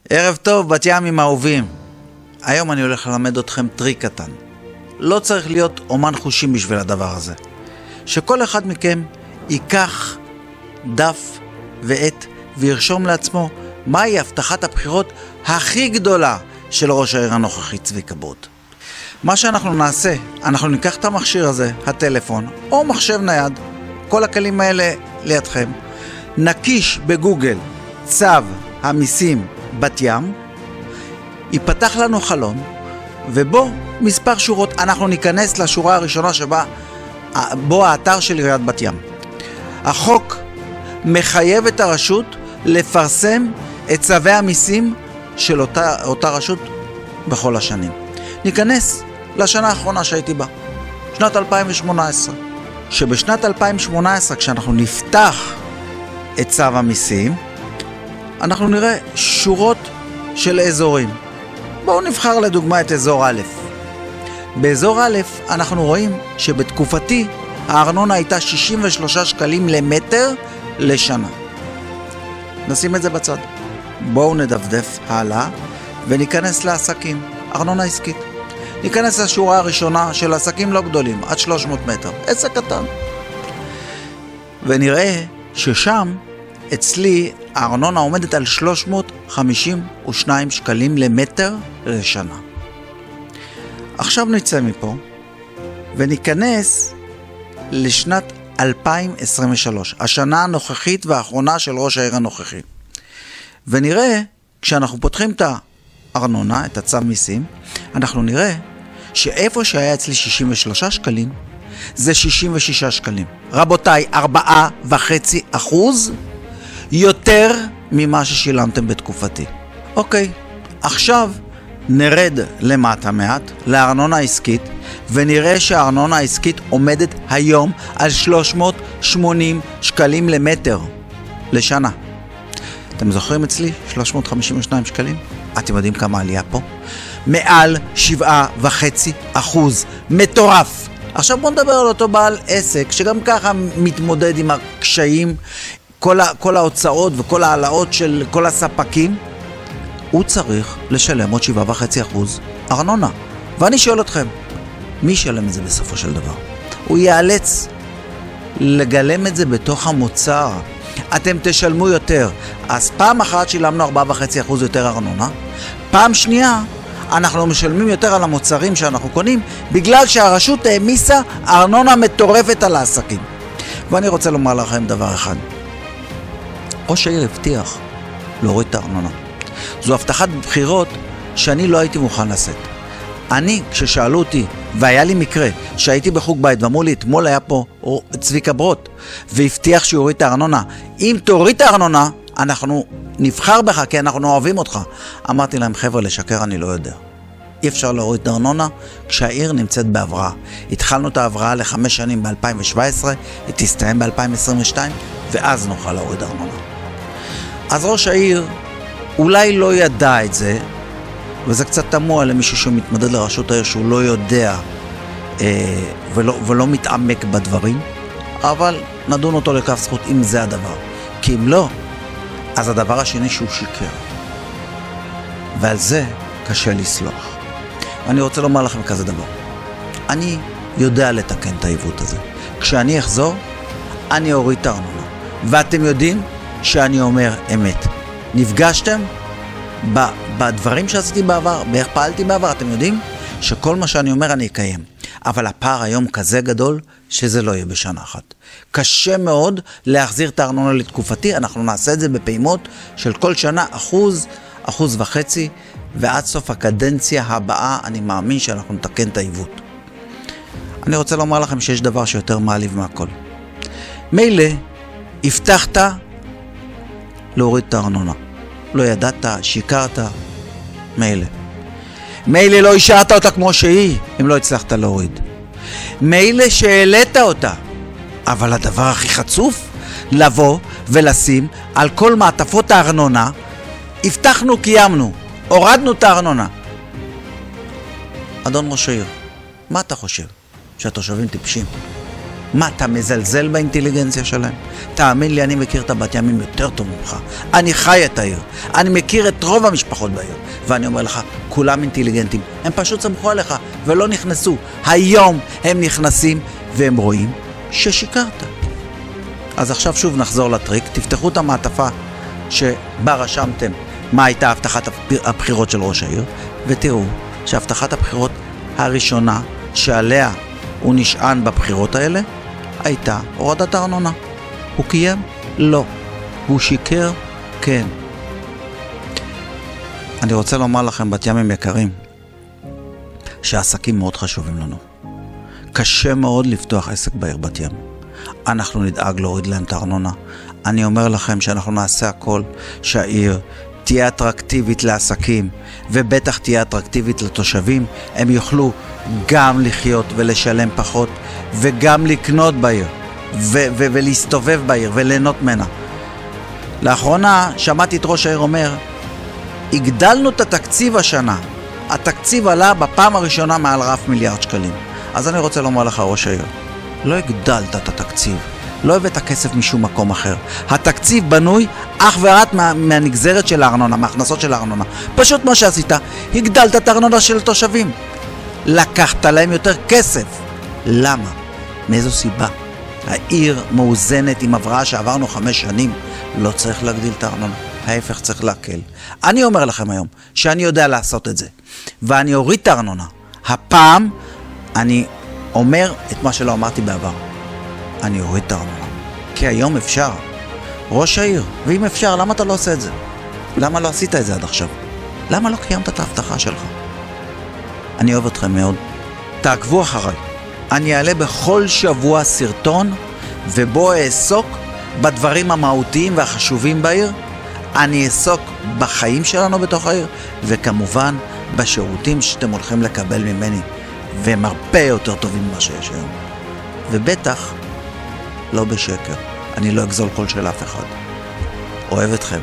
ערב טוב, בת ימים אהובים. היום אני הולך ללמד אתכם טריק קטן. לא צריך להיות אומן חושים בשביל הדבר הזה. שכל אחד מכם ייקח דף ועט וירשום לעצמו מהי הבטחת הבחירות הכי גדולה של ראש העיר הנוכחי צביקה ברוט. מה שאנחנו נעשה, אנחנו ניקח את המכשיר הזה, הטלפון או מחשב נייד, כל הכלים האלה לידכם, נקיש בגוגל צו המיסים בת ים, ייפתח לנו חלון ובו מספר שורות. אנחנו ניכנס לשורה הראשונה בו האתר של עיריית בת ים. החוק מחייב את הרשות לפרסם את צווי המיסים של אותה רשות בכל השנים. ניכנס לשנה האחרונה שהייתי בה, שנת 2018. שבשנת 2018 כשאנחנו נפתח את צו המיסים, אנחנו נראה שורות של אזורים. בואו נבחר לדוגמה את אזור א'. באזור א' אנחנו רואים שבתקופתי הארנונה הייתה 63 שקלים למטר לשנה. נשים את זה בצד. בואו נדפדף הלאה וניכנס לעסקים, ארנונה עסקית. ניכנס לשורה הראשונה של עסקים לא גדולים, עד 300 מטר, עסק קטן. ונראה ששם אצלי הארנונה עומדת על 352 שקלים למטר לשנה. עכשיו נצא מפה וניכנס לשנת 2023, השנה הנוכחית והאחרונה של ראש העיר הנוכחי. ונראה, כשאנחנו פותחים את הארנונה, את הצו מיסים, אנחנו נראה שאיפה שהיה אצלי 63 שקלים, זה 66 שקלים. רבותיי, 4.5% יותר ממה ששילמתם בתקופתי. אוקיי, עכשיו נרד למטה מעט לארנונה העסקית, ונראה שהארנונה העסקית עומדת היום על 380 שקלים למטר לשנה. אתם זוכרים אצלי 352 שקלים? אתם יודעים כמה עלייה פה? מעל 7.5%. מטורף. עכשיו בואו נדבר על אותו בעל עסק שגם ככה מתמודד עם הקשיים, כל ההוצאות וכל העלאות של כל הספקים. הוא צריך לשלם עוד 7.5% ארנונה. ואני שואל אתכם, מי ישלם את זה בסופו של דבר? הוא ייאלץ לגלם את זה בתוך המוצר. אתם תשלמו יותר. אז פעם אחת שילמנו 4.5% יותר ארנונה, פעם שנייה אנחנו משלמים יותר על המוצרים שאנחנו קונים, בגלל שהרשות העמיסה ארנונה מטורפת על העסקים. ואני רוצה לומר לכם דבר אחד. ראש העיר הבטיח להוריד את הארנונה. זו הבטחת בחירות שאני לא הייתי מוכן לשאת. אני, כששאלו אותי, והיה לי מקרה שהייתי בחוג בית ואמרו לי, אתמול היה פה צביקה ברוט והבטיח שיוריד את הארנונה, אם תוריד את הארנונה אנחנו נבחר בך כי אנחנו אוהבים אותך. אמרתי להם, חבר'ה, לשקר אני לא יודע. אי אפשר להוריד את הארנונה כשהעיר נמצאת בהבראה. התחלנו את ההבראה ל5 שנים ב-2017, היא תסתיים ב-2022, ואז נוכל להוריד ארנונה. אז ראש העיר אולי לא ידע את זה, וזה קצת תמוה למישהו שמתמודד לראשות העיר שהוא לא יודע ולא מתעמק בדברים, אבל נדון אותו לכף זכות אם זה הדבר. כי אם לא, אז הדבר השני שהוא שיקר. ועל זה קשה לסלוח. אני רוצה לומר לכם כזה דבר. אני יודע לתקן את העיוות הזה. כשאני אחזור, אני אוריד את הארנונה. ואתם יודעים שאני אומר אמת. נפגשתם בדברים שעשיתי בעבר, באיך פעלתי בעבר, אתם יודעים שכל מה שאני אומר אני אקיים. אבל הפער היום כזה גדול שזה לא יהיה בשנה אחת. קשה מאוד להחזיר את הארנונה לתקופתי, אנחנו נעשה את זה בפעימות של כל שנה 1%, 1.5%, ועד סוף הקדנציה הבאה אני מאמין שאנחנו נתקן את העיוות. אני רוצה לומר לכם שיש דבר שיותר מעליב מהכל. מילא, הבטחת להוריד את הארנונה. לא ידעת, שיקרת, מילא. מילא לא השארת אותה כמו שהיא, אם לא הצלחת להוריד. מילא שהעלית אותה. אבל הדבר הכי חצוף, לבוא ולשים על כל מעטפות הארנונה, הבטחנו, קיימנו, הורדנו את הארנונה. אדון ראש העיר, מה אתה חושב? שהתושבים טיפשים? מה, אתה מזלזל באינטליגנציה שלהם? תאמין לי, אני מכיר את הבת ימים יותר טוב ממך. אני חי את העיר. אני מכיר את רוב המשפחות בעיר. ואני אומר לך, כולם אינטליגנטים. הם פשוט סמכו עליך ולא נכנסו. היום הם נכנסים והם רואים ששיקרת. אז עכשיו שוב נחזור לטריק. תפתחו את המעטפה שבה רשמתם מה הייתה הבטחת הבחירות של ראש העיר, ותראו שהבטחת הבחירות הראשונה שעליה הוא נשען בבחירות האלה הייתה הורדת הארנונה. הוא קיים? לא. הוא שיקר? כן. אני רוצה לומר לכם, בת ימים יקרים, שהעסקים מאוד חשובים לנו. קשה מאוד לפתוח עסק בעיר בת ים. אנחנו נדאג להוריד להם את הארנונה. אני אומר לכם שאנחנו נעשה הכל שהעיר תהיה אטרקטיבית לעסקים, ובטח תהיה אטרקטיבית לתושבים. הם יוכלו גם לחיות ולשלם פחות, וגם לקנות בעיר, ולהסתובב בעיר, וליהנות ממנה. לאחרונה שמעתי את ראש העיר אומר, הגדלנו את התקציב השנה. התקציב עלה בפעם הראשונה מעל רף מיליארד שקלים. אז אני רוצה לומר לך, ראש העיר, לא הגדלת את התקציב. לא הבאת כסף משום מקום אחר. התקציב בנוי אך ורק מהנגזרת של הארנונה, מההכנסות של הארנונה. פשוט מה שעשית, הגדלת את הארנונה של התושבים. לקחת להם יותר כסף. למה? מאיזו סיבה? העיר מאוזנת עם הבראה שעברנו 5 שנים. לא צריך להגדיל את הארנונה. ההפך, צריך להקל. אני אומר לכם היום שאני יודע לעשות את זה. ואני אוריד את הארנונה. הפעם אני אומר את מה שלא אמרתי בעבר. אני אוריד את הארנונה. כי היום אפשר. ראש העיר, ואם אפשר, למה אתה לא עושה את זה? למה לא עשית את זה עד עכשיו? למה לא קיימת את ההבטחה שלך? אני אוהב אתכם מאוד. תעקבו אחריי. אני אעלה בכל שבוע סרטון, ובו אעסוק בדברים המהותיים והחשובים בעיר. אני אעסוק בחיים שלנו בתוך העיר, וכמובן בשירותים שאתם הולכים לקבל ממני, והם הרבה יותר טובים ממה שיש היום. ובטח לא בשקר. אני לא אגזול קול של אף אחד. אוהב אתכם.